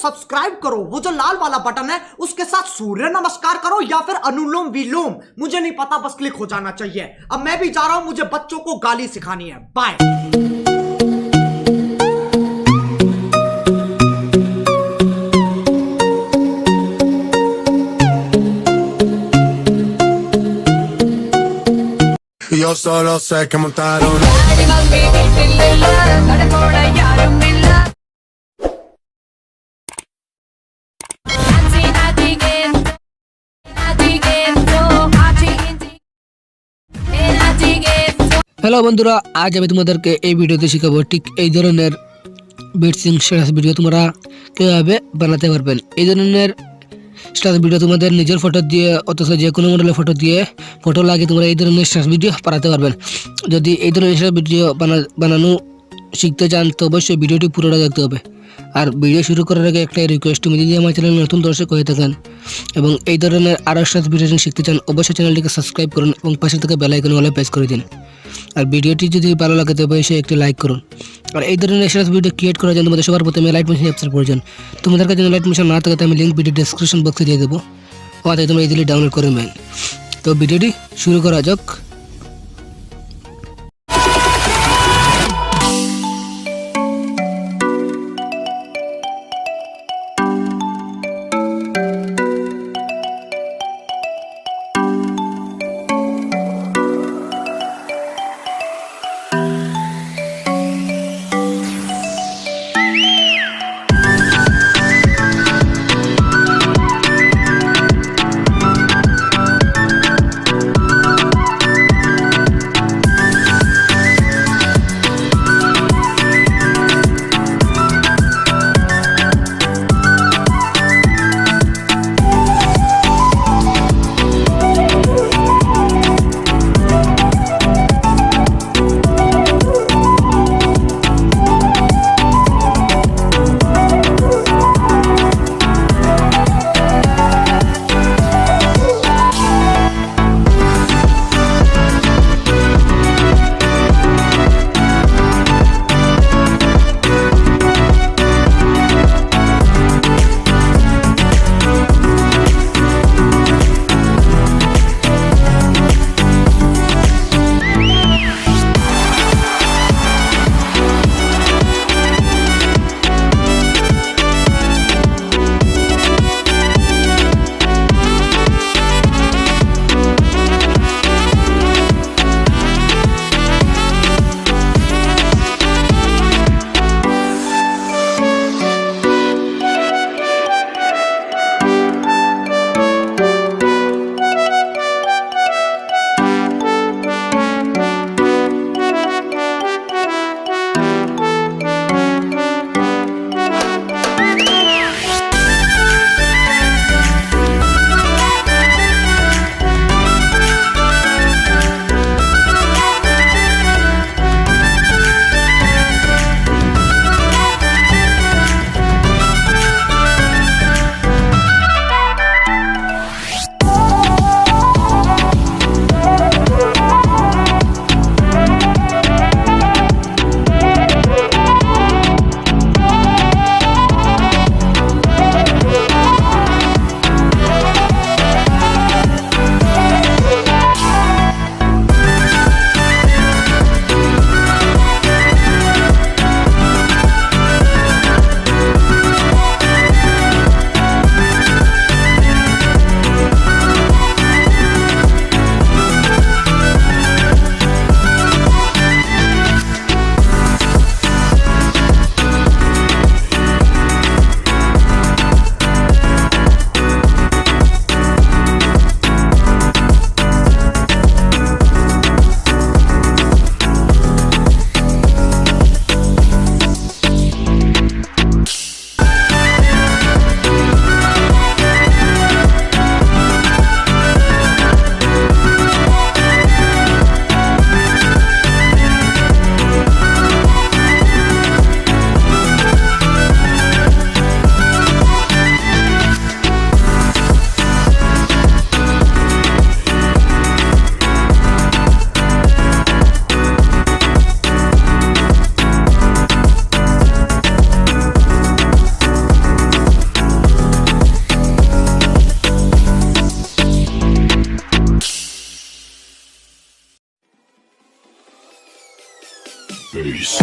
Subscribe करो, वो जो लाल वाला बटन है उसके साथ सूर्य नमस्कार करो या फिर अनुलोम विलोम, मुझे नहीं पता, बस क्लिक हो जाना चाहिए। अब मैं भी जा रहा हूं, मुझे बच्चों को गाली सिखानी है। Bye. Yo solo sé que montaron. Hello বন্ধুরা, আজ আমি তোমাদেরকে এই ভিডিওতে শেখাবো ঠিক এই ধরনের বিটসিং স্ট্যাটাস ভিডিও তোমরা কীভাবে বানাতে পারবেন। এই ধরনের স্ট্যাটাস ভিডিও তোমাদের নিজের ফটো দিয়ে অথচ যে কোনো মডেলের ফটো দিয়ে ফটো লাগিয়ে তোমরা এই ধরনের স্ট্যাটাস ভিডিও বানাতে পারবেন। যদি এই ধরনের স্ট্যাটাস ভিডিও বানানো শিখতে চান তো অবশ্যই ভিডিওটি পুরোটা দেখতে হবে। আর ভিডিও শুরু করার আগে একটা রিকোয়েস্ট, তুমি যদি আমার চ্যানেলে নতুন দর্শক হয়ে থাকেন এবং এই ধরনের আরও স্ট্যাটাস ভিডিও শিখতে চান অবশ্যই চ্যানেলটিকে সাবস্ক্রাইব করুন এবং পাশে থেকে বেল আইকন অলে প্রেস করে দিন। আর ভিডিওটি যদি ভালো লাগে তবে অবশ্যই একটি লাইক করুন। আর এই ধরনের স্ট্যাটাস ভিডিও ক্রিয়েট করার জন্য তোমাদের সবার প্রথমে লাইট মেশিন অ্যাপসের প্রয়োজন। তোমাদের কাছে লাইট মেশিন না থাকে তো আমি লিঙ্ক ভিডিও ডেসক্রিপশন বক্সে দিয়ে দেবো, ওখান থেকে তোমরা ইজিলি ডাউনলোড করে নেবেন। তো ভিডিওটি শুরু করা যাক। face.